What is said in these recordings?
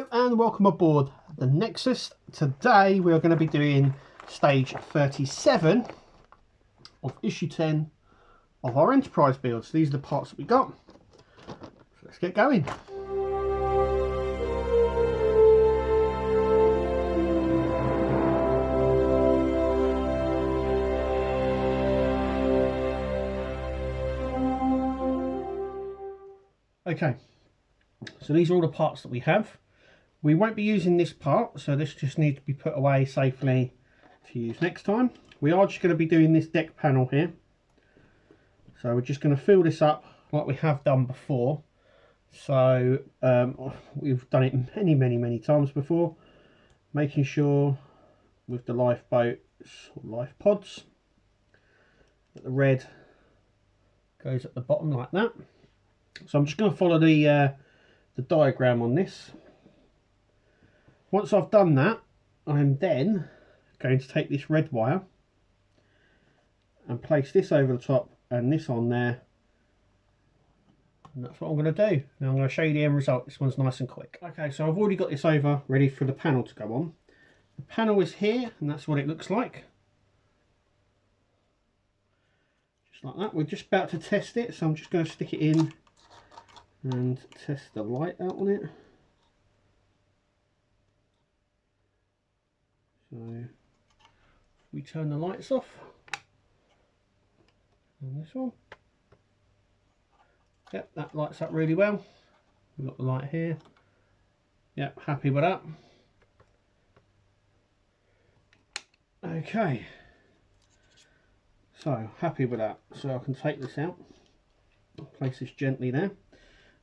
Hello and welcome aboard the Nexus. Today we are going to be doing stage 37 of issue 10 of our Enterprise build. So these are the parts that we got. So let's get going. Okay, so these are all the parts that we have. We won't be using this part, so this just needs to be put away safely to use next time. We are just going to be doing this deck panel here. So we're just going to fill this up like we have done before. So we've done it many times before. Making sure with the lifeboats or life pods that the red goes at the bottom like that. So I'm just going to follow the diagram on this. Once I've done that, I'm then going to take this red wire and place this over the top and this on there. And that's what I'm going to do. Now I'm going to show you the end result. This one's nice and quick. Okay, so I've already got this over ready for the panel to go on. The panel is here and that's what it looks like. Just like that. We're just about to test it, so I'm just going to stick it in and test the light out on it. So we turn the lights off on this one. Yep, that lights up really well. We've got the light here. Yep, happy with that. Okay, so happy with that. So I can take this out, place this gently there.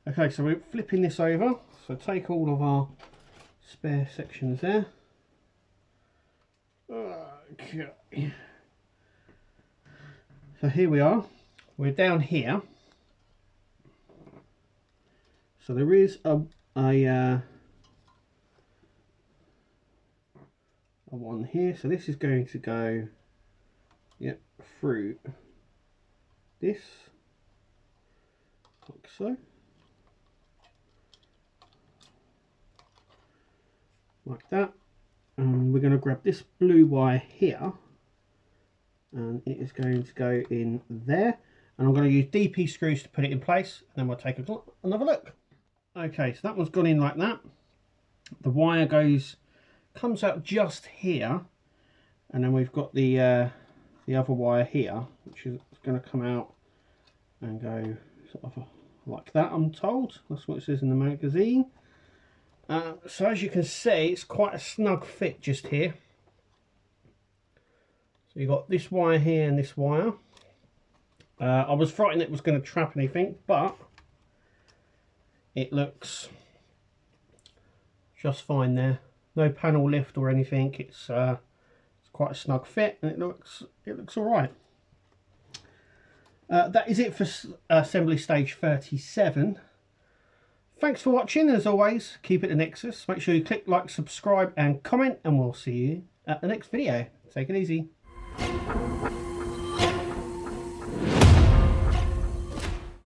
Okay, so we're flipping this over. So take all of our spare sections there. Okay, so here we are. We're down here. So there is a one here. So this is going to go, yep, through this, like so. Like that. And we're going to grab this blue wire here and it is going to go in there, and I'm going to use DP screws to put it in place, and then we'll take another look. Okay, so that one's gone in like that. The wire comes out just here, and then we've got the other wire here, which is going to come out and go sort of like that, I'm told. That's what it says in the magazine. So as you can see, it's quite a snug fit just here. So you've got this wire here and this wire. I was frightened it was going to trap anything, but it looks just fine there. No panel lift or anything. It's quite a snug fit, and it looks all right. That is it for assembly stage 37. Thanks for watching. As always, keep it the Nexus. Make sure you click like, subscribe and comment, and we'll see you at the next video. Take it easy.